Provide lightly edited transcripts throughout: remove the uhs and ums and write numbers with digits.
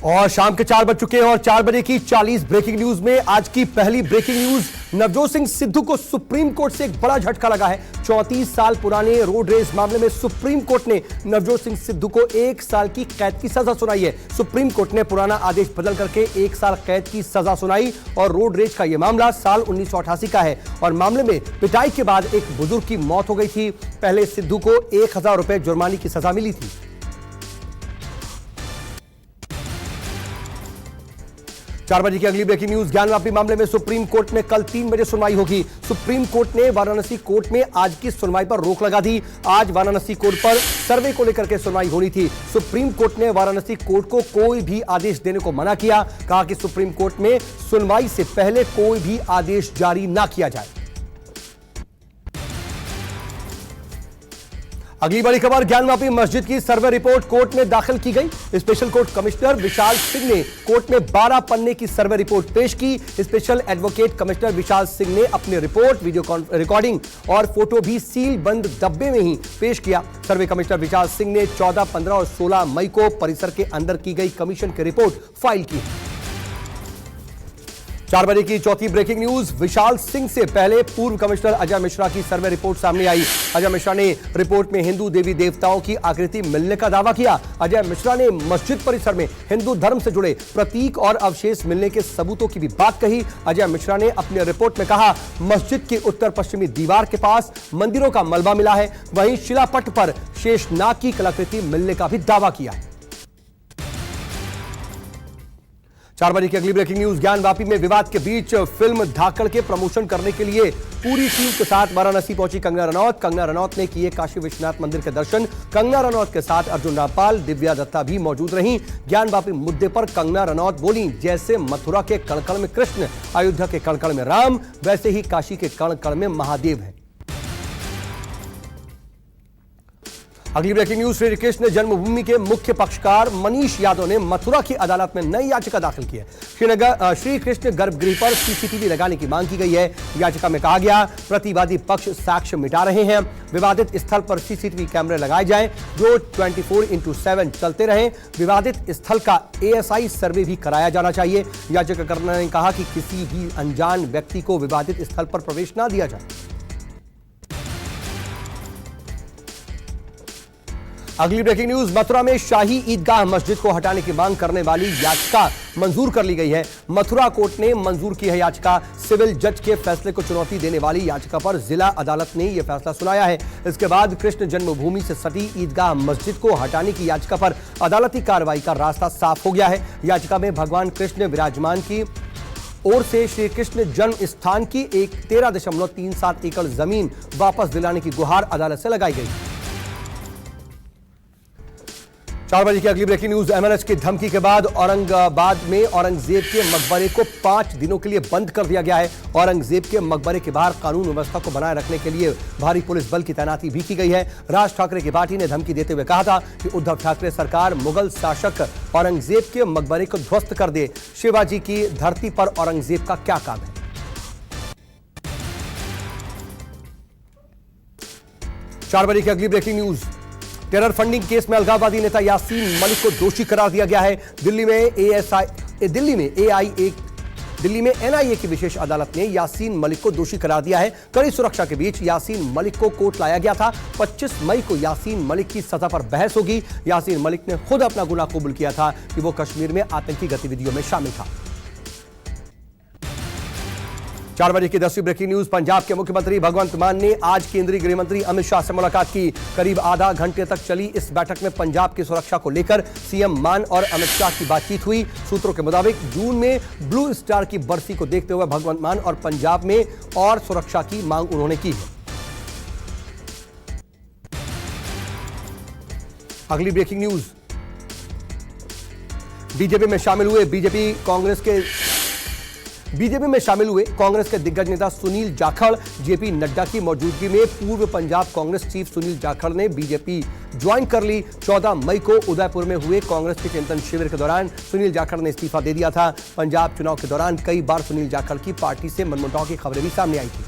और शाम के 4 बज चुके हैं और 4 बजे की 40 ब्रेकिंग न्यूज में आज की पहली ब्रेकिंग न्यूज। नवजोत सिंह सिद्धू को सुप्रीम कोर्ट से एक बड़ा झटका लगा है। 34 साल पुराने रोड रेज मामले में सुप्रीम कोर्ट ने नवजोत सिंह सिद्धू को 1 साल की कैद की सजा सुनाई है। सुप्रीम कोर्ट ने पुराना आदेश बदल करके 1 साल कैद की सजा सुनाई और रोड रेज का यह मामला साल 1988 का है और मामले में पिटाई के बाद एक बुजुर्ग की मौत हो गई थी। पहले सिद्धू को 1000 रुपए जुर्माने की सजा मिली थी। 4 बजे की अगली ब्रेकिंग न्यूज। ज्ञानवापी मामले में सुप्रीम कोर्ट में कल 3 बजे सुनवाई होगी। सुप्रीम कोर्ट ने वाराणसी कोर्ट में आज की सुनवाई पर रोक लगा दी। आज वाराणसी कोर्ट पर सर्वे को लेकर के सुनवाई होनी थी। सुप्रीम कोर्ट ने वाराणसी कोर्ट को कोई भी आदेश देने को मना किया। कहा कि सुप्रीम कोर्ट में सुनवाई से पहले कोई भी आदेश जारी ना किया जाए। अगली बड़ी खबर, ज्ञानवापी मस्जिद की सर्वे रिपोर्ट कोर्ट में दाखिल की गई। Special court commissioner Vishal Singh ने कोर्ट में 12 पन्ने की सर्वे रिपोर्ट पेश की। Special advocate commissioner Vishal Singh ने अपनी रिपोर्ट, वीडियो रिकॉर्डिंग और फोटो भी सील बंद डब्बे में ही पेश किया। सर्वे कमिश्नर विशाल सिंह ने 14, 15 और 16 मई को परिसर के अंदर की गई कमीशन की रिपोर्ट फाइल की। 4 बजे की चौथी ब्रेकिंग न्यूज। विशाल सिंह से पहले पूर्व कमिश्नर अजय मिश्रा की सर्वे रिपोर्ट सामने आई। अजय मिश्रा ने रिपोर्ट में हिंदू देवी देवताओं की आकृति मिलने का दावा किया। अजय मिश्रा ने मस्जिद परिसर में हिंदू धर्म से जुड़े प्रतीक और अवशेष मिलने के सबूतों की भी बात कही। अजय मिश्रा ने अपनी रिपोर्ट में कहा, मस्जिद के उत्तर पश्चिमी दीवार के पास मंदिरों का मलबा मिला है। वहीं शिलापट पर शेषनाग की कलाकृति मिलने का भी दावा किया है। 4 बजे की अगली ब्रेकिंग न्यूज। ज्ञानवापी में विवाद के बीच फिल्म धाकड़ के प्रमोशन करने के लिए पूरी टीम के साथ वाराणसी पहुंची कंगना रनौत। कंगना रनौत ने किए काशी विश्वनाथ मंदिर के दर्शन। कंगना रनौत के साथ अर्जुन रामपाल, दिव्या दत्ता भी मौजूद रहीं। ज्ञानवापी मुद्दे पर कंगना रनौत बोली, जैसे मथुरा के कण-कण में कृष्ण, अयोध्या के कण-कण में राम, वैसे ही काशी के कण-कण में महादेव है। अगली ब्रेकिंग न्यूज। श्री कृष्ण जन्मभूमि के मुख्य पक्षकार मनीष यादव ने मथुरा की अदालत में नई याचिका दाखिल की है। श्री कृष्ण गर्भगृह पर सीसीटीवी लगाने की मांग की गई है। याचिका में कहा गया, प्रतिवादी पक्ष साक्ष्य मिटा रहे हैं। विवादित स्थल पर सीसीटीवी कैमरे लगाए जाएं जो 24/7 चलते रहें। विवादित स्थल का एएसआई सर्वे भी कराया जाना चाहिए। याचिकाकर्ता ने कहा कि किसी भी अनजान व्यक्ति को विवादित स्थल पर प्रवेश न दिया जाए। अगली ब्रेकिंग न्यूज। मथुरा में शाही ईदगाह मस्जिद को हटाने की मांग करने वाली याचिका मंजूर कर ली गई है। मथुरा कोर्ट ने मंजूर की है याचिका। सिविल जज के फैसले को चुनौती देने वाली याचिका पर जिला अदालत ने यह फैसला सुनाया है। इसके बाद कृष्ण जन्मभूमि से सटी ईदगाह मस्जिद को हटाने की याचिका पर अदालती कार्रवाई का रास्ता साफ हो गया है। याचिका में भगवान कृष्ण विराजमान की ओर से श्री कृष्ण जन्म स्थान की 13.37 एकड़ जमीन वापस दिलाने की गुहार अदालत से लगाई गई। 4 बजे की अगली ब्रेकिंग न्यूज। एमएनएच की धमकी के बाद औरंगाबाद में औरंगजेब के मकबरे को 5 दिनों के लिए बंद कर दिया गया है। औरंगजेब के मकबरे के बाहर कानून व्यवस्था को बनाए रखने के लिए भारी पुलिस बल की तैनाती भी की गई है। राज ठाकरे की पार्टी ने धमकी देते हुए कहा था कि उद्धव ठाकरे सरकार मुगल शासक औरंगजेब के मकबरे को ध्वस्त कर दे। शिवाजी की धरती पर औरंगजेब का क्या काम है। 4 बजे की अगली breaking news. Terror funding case में अलगाववादी नेता यासीन मलिक को दोषी करार दिया गया है। दिल्ली में एनआईए की विशेष अदालत ने यासीन मलिक को दोषी करार दिया है। कड़ी सुरक्षा के बीच यासीन मलिक को कोर्ट लाया गया था। 25 मई को यासीन मलिक की सजा पर बहस होगी। यासीन मलिक ने खुद अपना गुनाह कबूल किया था कि वो कश्मीर में आतंकी गतिविधियों में शामिल था। 4 बजे की 10वीं ब्रेकिंग न्यूज। पंजाब के मुख्यमंत्री भगवंत मान ने आज केंद्रीय गृह मंत्री अमित शाह से मुलाकात की। करीब आधा घंटे तक चली इस बैठक में पंजाब की सुरक्षा को लेकर सीएम मान और अमित शाह की बातचीत हुई। सूत्रों के मुताबिक जून में ब्लू स्टार की बरसी को देखते हुए भगवंत मान और पंजाब में और सुरक्षा की मांग उन्होंने की है। अगली ब्रेकिंग न्यूज। बीजेपी में शामिल हुए कांग्रेस के दिग्गज नेता सुनील जाखड़। जेपी नड्डा की मौजूदगी में पूर्व पंजाब कांग्रेस चीफ सुनील जाखड़ ने बीजेपी ज्वाइन कर ली। 14 मई को उदयपुर में हुए कांग्रेस के चिंतन शिविर के दौरान सुनील जाखड़ ने इस्तीफा दे दिया था। पंजाब चुनाव के दौरान कई बार सुनील जाखड़ की पार्टी से मनमुटाव की खबरें भी सामने आई थी।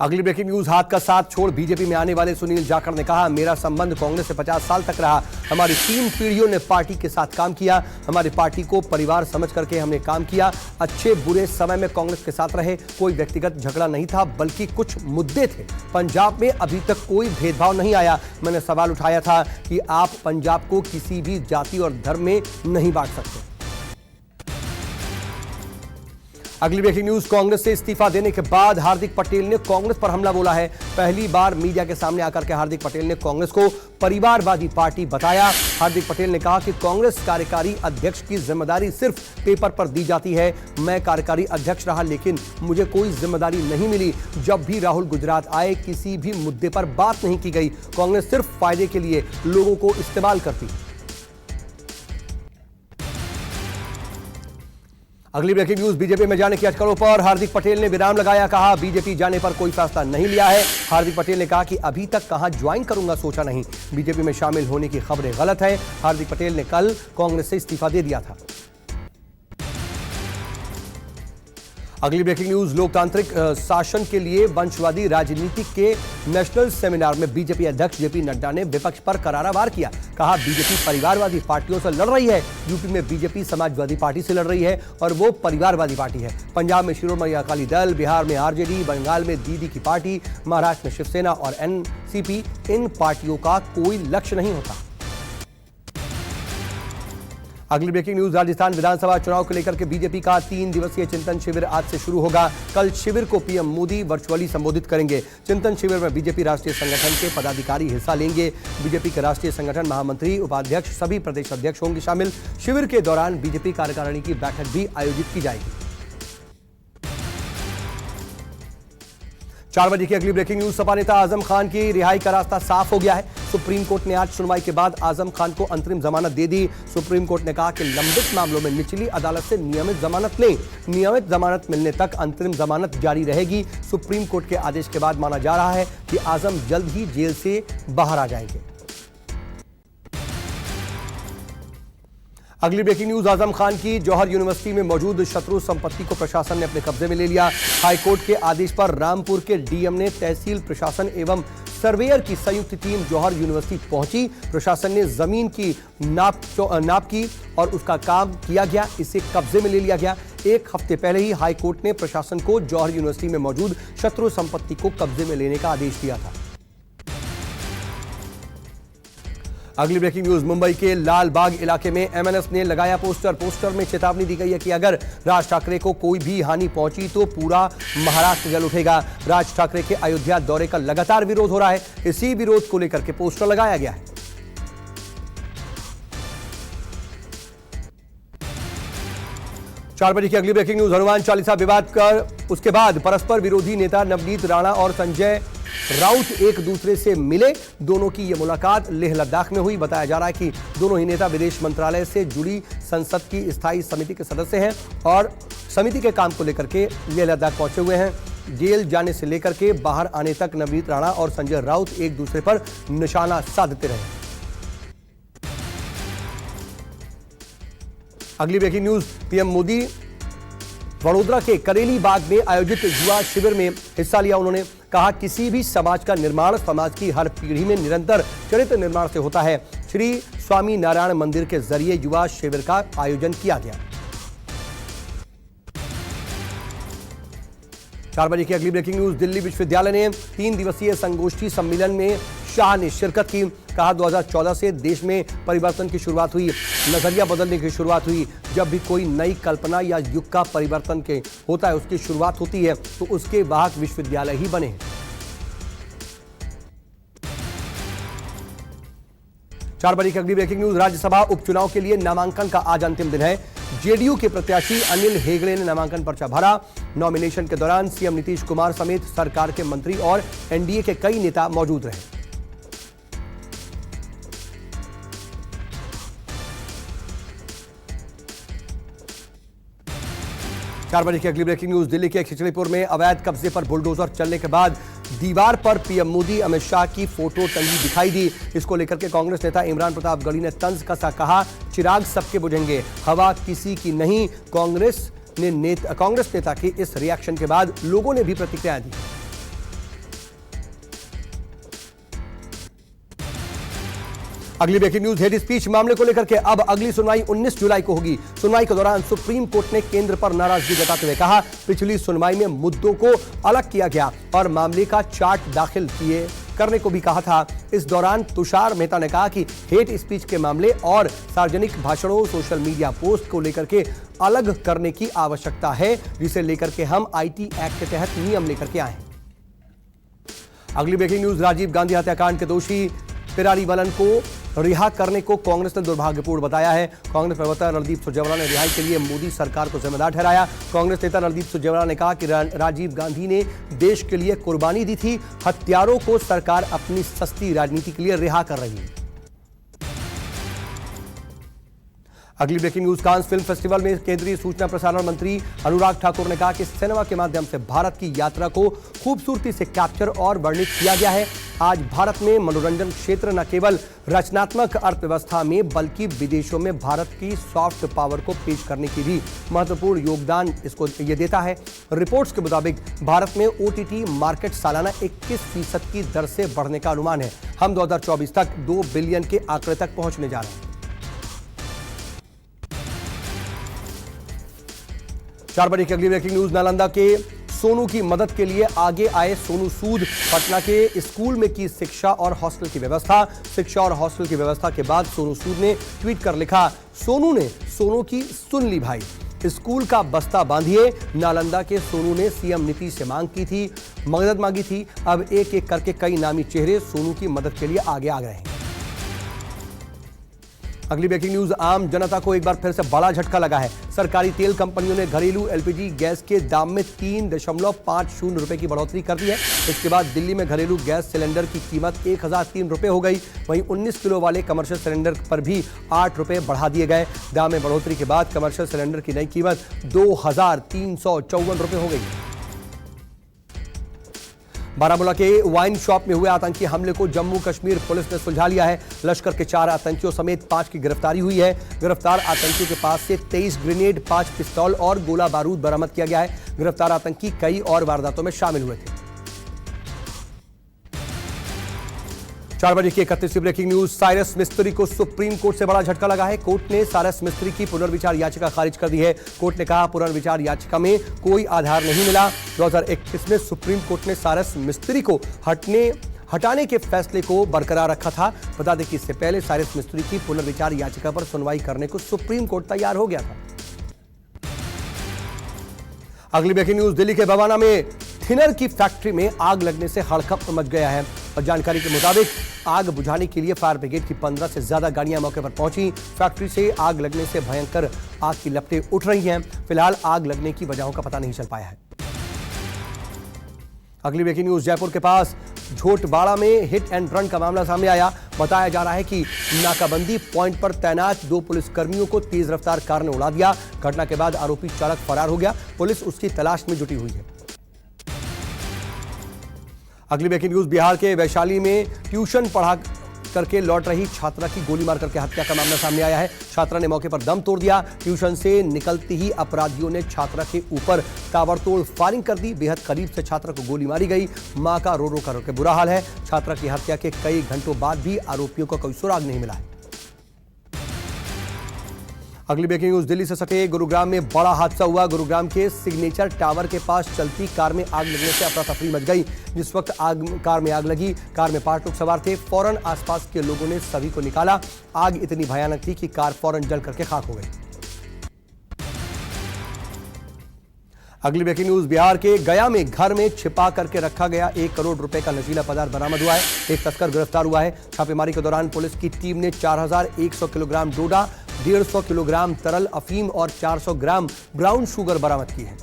अगली ब्रेकिंग न्यूज, हाथ का साथ छोड़ बीजेपी में आने वाले सुनील जाखड़ ने कहा, मेरा संबंध कांग्रेस से 50 साल तक रहा। हमारी 3 पीढ़ियों ने पार्टी के साथ काम किया। हमारी पार्टी को परिवार समझ करके हमने काम किया। अच्छे बुरे समय में कांग्रेस के साथ रहे। कोई व्यक्तिगत झगड़ा नहीं था, बल्कि कुछ मुद्दे थे। पंजाब में अभी तक कोई भेदभाव नहीं आया। मैंने सवाल उठाया था कि आप पंजाब को किसी भी जाति और धर्म में नहीं बांट सकते। अगली ब्रेकिंग न्यूज, कांग्रेस से इस्तीफा देने के बाद हार्दिक पटेल ने कांग्रेस पर हमला बोला है। पहली बार मीडिया के सामने आकर के हार्दिक पटेल ने कांग्रेस को परिवारवादी पार्टी बताया। हार्दिक पटेल ने कहा कि कांग्रेस कार्यकारी अध्यक्ष की जिम्मेदारी सिर्फ पेपर पर दी जाती है। मैं कार्यकारी अध्यक्ष रहा, लेकिन मुझे कोई जिम्मेदारी नहीं मिली। जब भी राहुल गुजरात आए, किसी भी मुद्दे पर बात नहीं की गई। कांग्रेस सिर्फ फायदे के लिए लोगों को इस्तेमाल करती है। अगली ब्रेकिंग न्यूज, बीजेपी में जाने की अटकलों पर हार्दिक पटेल ने विराम लगाया। कहा, बीजेपी जाने पर कोई फैसला नहीं लिया है। हार्दिक पटेल ने कहा कि अभी तक कहां ज्वाइन करूंगा सोचा नहीं। बीजेपी में शामिल होने की खबरें गलत हैं। हार्दिक पटेल ने कल कांग्रेस से इस्तीफा दे दिया था। अगली ब्रेकिंग न्यूज, लोकतांत्रिक शासन के लिए वंशवादी राजनीति के नेशनल सेमिनार में बीजेपी अध्यक्ष जेपी नड्डा ने विपक्ष पर करारा वार किया। कहा, बीजेपी परिवारवादी पार्टियों से लड़ रही है। यूपी में बीजेपी समाजवादी पार्टी से लड़ रही है और वो परिवारवादी पार्टी है। पंजाब में शिरोमणि अकाली दल, बिहार में आरजेडी, बंगाल में दीदी की पार्टी, महाराष्ट्र में शिवसेना और एनसीपी, इन पार्टियों का कोई लक्ष्य नहीं होता। अगली ब्रेकिंग न्यूज, राजस्थान विधानसभा चुनाव को लेकर के बीजेपी का 3 दिवसीय चिंतन शिविर आज से शुरू होगा। कल शिविर को पीएम मोदी वर्चुअली संबोधित करेंगे। चिंतन शिविर में बीजेपी राष्ट्रीय संगठन के पदाधिकारी हिस्सा लेंगे। बीजेपी के राष्ट्रीय संगठन महामंत्री, उपाध्यक्ष, सभी प्रदेश अध्यक्ष होंगे शामिल। शिविर के दौरान बीजेपी कार्यकारिणी की बैठक भी आयोजित की जाएगी। 4 बजे की अगली ब्रेकिंग न्यूज, सपा नेता आजम खान की रिहाई का रास्ता साफ हो गया है। सुप्रीम कोर्ट ने आज सुनवाई के बाद आजम खान को अंतरिम जमानत दे दी। सुप्रीम कोर्ट ने कहा कि लंबित मामलों में निचली अदालत से नियमित जमानत लें। नियमित जमानत मिलने तक अंतरिम जमानत जारी रहेगी। सुप्रीम कोर्ट के आदेश के बाद माना जा रहा है कि आजम जल्द ही जेल से बाहर आ जाएंगे। अगली ब्रेकिंग न्यूज, आजम खान की जौहर यूनिवर्सिटी में मौजूद शत्रु संपत्ति को प्रशासन ने अपने कब्जे में ले लिया। हाईकोर्ट के आदेश पर रामपुर के डीएम ने तहसील प्रशासन एवं सर्वेयर की संयुक्त टीम जौहर यूनिवर्सिटी पहुंची। प्रशासन ने जमीन की नाप की और उसका काम किया गया। इसे कब्जे में ले लिया गया। 1 हफ्ते पहले ही हाईकोर्ट ने प्रशासन को जौहर यूनिवर्सिटी में मौजूद शत्रु संपत्ति को कब्जे में लेने का आदेश दिया था। अगली ब्रेकिंग न्यूज, मुंबई के लाल बाग इलाके में एमएनएस ने लगाया पोस्टर। पोस्टर में चेतावनी दी गई है कि अगर राज ठाकरे को कोई भी हानि पहुंची तो पूरा महाराष्ट्र जल उठेगा। राज ठाकरे के अयोध्या दौरे का लगातार विरोध हो रहा है। इसी विरोध को लेकर के पोस्टर लगाया गया है। चार बजे की अगली ब्रेकिंग न्यूज, हनुमान चालीसा विवाद कर उसके बाद परस्पर विरोधी नेता नवनीत राणा और संजय राउत एक दूसरे से मिले। दोनों की यह मुलाकात लेह लद्दाख में हुई। बताया जा रहा है कि दोनों ही नेता विदेश मंत्रालय से जुड़ी संसद की स्थायी समिति के सदस्य हैं और समिति के काम को लेकर के लेह लद्दाख पहुंचे हुए हैं। जेल जाने से लेकर के बाहर आने तक नवनीत राणा और संजय राउत एक दूसरे पर निशाना साधते रहे। अगली breaking news, PM Modi Vadodara के करेली बाग में आयोजित युवा शिविर में हिस्सा लिया। उन्होंने कहा, किसी भी समाज का निर्माण समाज की हर पीढ़ी में निरंतर चरित्र निर्माण से होता है। श्री स्वामी नारायण मंदिर के जरिए युवा शिविर का आयोजन किया गया। 4 बजे की अगली ब्रेकिंग न्यूज, दिल्ली विश्वविद्यालय ने 3 दिवसीय संगोष्ठी सम्मेलन में शाह ने शिरकत की। कहा, 2014 से देश में परिवर्तन की शुरुआत हुई, नजरिया बदलने की शुरुआत हुई। जब भी कोई नई कल्पना या युग का परिवर्तन के होता है, उसकी शुरुआत होती है, तो उसके वाहक विश्वविद्यालय ही बने हैं। 4 बजे की अगली ब्रेकिंग न्यूज, राज्यसभा उपचुनाव के लिए नामांकन का आज अंतिम दिन है। जेडीयू के प्रत्याशी अनिल हेगड़े ने नामांकन पर्चा भरा। नॉमिनेशन के दौरान सीएम नीतीश कुमार समेत सरकार के मंत्री और एनडीए के कई नेता मौजूद रहे। 4 बजे की अगली ब्रेकिंग न्यूज, दिल्ली के खिचड़ीपुर में अवैध कब्जे पर बुलडोजर चलने के बाद दीवार पर पीएम मोदी अमित शाह की फोटो टंगी दिखाई दी। इसको लेकर के कांग्रेस नेता इमरान प्रताप गढ़ी ने तंज कसा। कहा, चिराग सबके बुझेंगे, हवा किसी की नहीं। कांग्रेस नेता के इस रिएक्शन के बाद लोगों ने भी प्रतिक्रिया दी। अगली ब्रेकिंग न्यूज, हेट स्पीच मामले को लेकर के अब अगली सुनवाई 19 जुलाई को होगी। सुनवाई के दौरान सुप्रीम कोर्ट ने केंद्र पर नाराजगी जताते हुए कहा, पिछली सुनवाई में मुद्दों को अलग किया गया और मामले का चार्ट दाखिल करने को भी कहा था। इस दौरान तुषार मेहता ने कहा कि हेट स्पीच के मामले और सार्वजनिक भाषणों, सोशल मीडिया पोस्ट को लेकर के अलग करने की आवश्यकता है, जिसे लेकर के हम आईटी एक्ट के तहत नियम लेकर के आए हैं। अगली ब्रेकिंग न्यूज, राजीव गांधी हत्याकांड के दोषी पिरारीवलन को रिहा करने को कांग्रेस ने दुर्भाग्यपूर्ण बताया है। कांग्रेस प्रवक्ता रणदीप सुरजेवाला ने रिहाई के लिए मोदी सरकार को जिम्मेदार ठहराया। कांग्रेस नेता रणदीप सुरजेवाला ने कहा कि राजीव गांधी ने देश के लिए कुर्बानी दी थी, हत्यारों को सरकार अपनी सस्ती राजनीति के लिए रिहा कर रही है। अगली breaking news, Cannes film festival में केंद्रीय सूचना प्रसारण मंत्री अनुराग ठाकुर ने कहा कि सिनेमा के माध्यम से भारत की यात्रा को खूबसूरती से कैप्चर और वर्णित किया गया है। आज भारत में मनोरंजन क्षेत्र न केवल रचनात्मक अर्थव्यवस्था में बल्कि विदेशों में भारत की सॉफ्ट पावर को पेश करने की भी महत्वपूर्ण योगदान इसको ये देता है। रिपोर्ट्स के मुताबिक भारत में ओटीटी मार्केट सालाना 21% की दर से बढ़ने का अनुमान है। हम 2024 तक 2 बिलियन के आंकड़े तक पहुंचने जा रहे हैं। 4 बजे की अगली ब्रेकिंग न्यूज, नालंदा के सोनू की मदद के लिए आगे आए सोनू सूद। पटना के स्कूल में की शिक्षा और हॉस्टल की व्यवस्था। शिक्षा और हॉस्टल की व्यवस्था के बाद सोनू सूद ने ट्वीट कर लिखा, सोनू ने सोनू की सुन ली भाई, स्कूल का बस्ता बांधिए। नालंदा के सोनू ने सीएम नीतीश से मदद मांगी थी। अब एक एक करके कई नामी चेहरे सोनू की मदद के लिए आगे आ गए हैं। अगली ब्रेकिंग न्यूज, आम जनता को एक बार फिर से बड़ा झटका लगा है। सरकारी तेल कंपनियों ने घरेलू एलपीजी गैस के दाम में 3.50 रुपए की बढ़ोतरी कर दी है। इसके बाद दिल्ली में घरेलू गैस सिलेंडर की कीमत 1003 रुपए हो गई। वहीं 19 किलो वाले कमर्शियल सिलेंडर पर भी 8 रुपए बढ़ा दिए गए। दाम में बढ़ोतरी के बाद कमर्शियल सिलेंडर की नई कीमत 2354 रुपए हो गई। बारामूला के वाइन शॉप में हुए आतंकी हमले को जम्मू कश्मीर पुलिस ने सुलझा लिया है। लश्कर के 4 आतंकियों समेत 5 की गिरफ्तारी हुई है। गिरफ्तार आतंकियों के पास से 23 ग्रेनेड, 5 पिस्तौल और गोला बारूद बरामद किया गया है। गिरफ्तार आतंकी कई और वारदातों में शामिल हुए थे। 4 बजे की 31वीं ब्रेकिंग न्यूज, साइरस मिस्त्री को सुप्रीम कोर्ट से बड़ा झटका लगा है। कोर्ट ने साइरस मिस्त्री की पुनर्विचार याचिका खारिज कर दी है। कोर्ट ने कहा, पुनर्विचार याचिका में कोई आधार नहीं मिला। 2021 में सुप्रीम कोर्ट ने साइरस मिस्त्री को हटाने के फैसले को बरकरार रखा था। बता दें कि इससे पहले साइरस मिस्त्री की पुनर्विचार याचिका पर सुनवाई करने को सुप्रीम कोर्ट तैयार हो गया था। अगली ब्रेकिंग न्यूज, दिल्ली के बवाना में थिनर की फैक्ट्री में आग लगने से हड़कंप मच गया है। और जानकारी के मुताबिक आग बुझाने के लिए फायर ब्रिगेड की 15 से ज्यादा गाड़ियां मौके पर पहुंची। फैक्ट्री से आग लगने से भयंकर आग की लपटें उठ रही हैं। फिलहाल आग लगने की वजहों का पता नहीं चल पाया है। अगली ब्रेकिंग न्यूज, जयपुर के पास झोटवाड़ा में हिट एंड रन का मामला सामने आया। बताया जा रहा है कि नाकाबंदी पॉइंट पर तैनात 2 पुलिसकर्मियों को तेज रफ्तार कार ने उड़ा दिया। घटना के बाद आरोपी चालक फरार हो गया। पुलिस उसकी तलाश में जुटी हुई है। अगली ब्रेकिंग न्यूज, बिहार के वैशाली में ट्यूशन पढ़ा करके लौट रही छात्रा की गोली मार करके हत्या का मामला सामने आया है। छात्रा ने मौके पर दम तोड़ दिया। ट्यूशन से निकलते ही अपराधियों ने छात्रा के ऊपर ताबड़तोड़ फायरिंग कर दी। बेहद करीब से छात्रा को गोली मारी गई। मां का रो रो कर बुरा हाल है। छात्रा की हत्या के कई घंटों बाद भी आरोपियों का कोई सुराग नहीं मिला है। अगली ब्रेकिंग न्यूज, दिल्ली से सटे गुरुग्राम में बड़ा हादसा हुआ। गुरुग्राम के सिग्नेचर टावर के पास चलती कार में आग लगने से अफरा तफरी मच गई। जिस वक्त कार में आग लगी, कार में 5 लोग सवार थे। फौरन आसपास के लोगों ने सभी को निकाला। आग इतनी भयानक थी कि कार फौरन जल करके खाक हो गई। अगली ब्रेकिंग न्यूज, बिहार के गया में घर में छिपा करके रखा गया 1 करोड़ रुपए का नशीला पदार्थ बरामद हुआ है। एक तस्कर गिरफ्तार हुआ है। छापेमारी के दौरान पुलिस की टीम ने 4100 किलोग्राम डोडा, 150 किलोग्राम तरल अफीम और 400 ग्राम ब्राउन शुगर बरामद की है।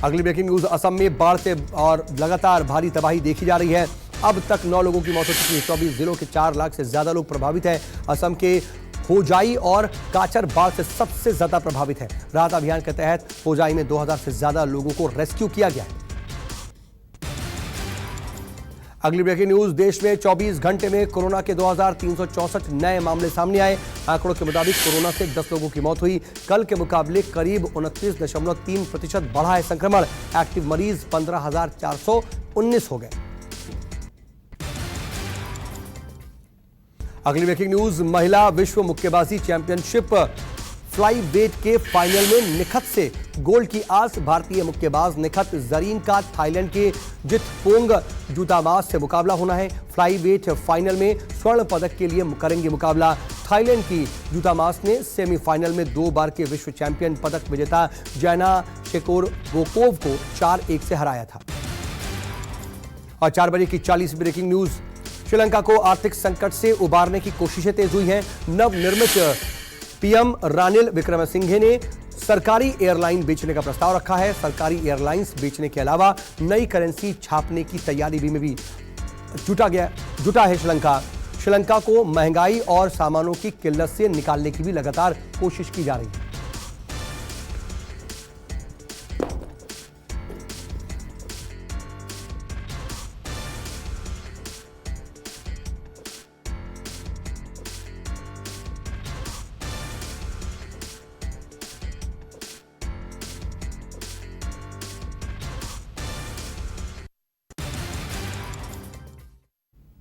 अगली ब्रेकिंग न्यूज, असम में बाढ़ से और लगातार भारी तबाही देखी जा रही है। अब तक 9 लोगों की मौत हो चुकी है। 24 जिलों के 4 लाख से ज्यादा लोग प्रभावित हैं। असम के होजाई और काचर बाढ़ से सबसे ज्यादा प्रभावित है। राहत अभियान के तहत होजाई में 2000 से ज्यादा लोगों को रेस्क्यू किया गया है। अगली ब्रेकिंग न्यूज, देश में 24 घंटे में कोरोना के 2364 नए मामले सामने आए। आंकड़ों के मुताबिक कोरोना से 10 लोगों की मौत हुई। कल के मुकाबले करीब 29.3% बढ़ा है संक्रमण। एक्टिव मरीज 15,419 हो गए। अगली ब्रेकिंग न्यूज, महिला विश्व मुक्केबाजी चैंपियनशिप फ्लाई वेट के फाइनल में निखत से गोल्ड की आस। भारतीय मुक्केबाज निखत जरीन का थाईलैंड के जितपोंग जूतामास से मुकाबला होना है। फ्लाई वेट फाइनल में स्वर्ण पदक के लिए करेंगे मुकाबला। थाईलैंड की जूतामास ने सेमीफाइनल में 2 बार के विश्व चैंपियन पदक विजेता जैना शेकोरबोकोव को 4-1 से हराया था। और 4 बजे की 40 ब्रेकिंग न्यूज, श्रीलंका को आर्थिक संकट से उबारने की कोशिशें तेज हुई हैं। नवनिर्मित पीएम रानिल विक्रमसिंघे ने सरकारी एयरलाइन बेचने का प्रस्ताव रखा है। सरकारी एयरलाइंस बेचने के अलावा नई करेंसी छापने की तैयारी में भी जुटा है श्रीलंका। श्रीलंका को महंगाई और सामानों की किल्लत से निकालने की भी लगातार कोशिश की जा रही है।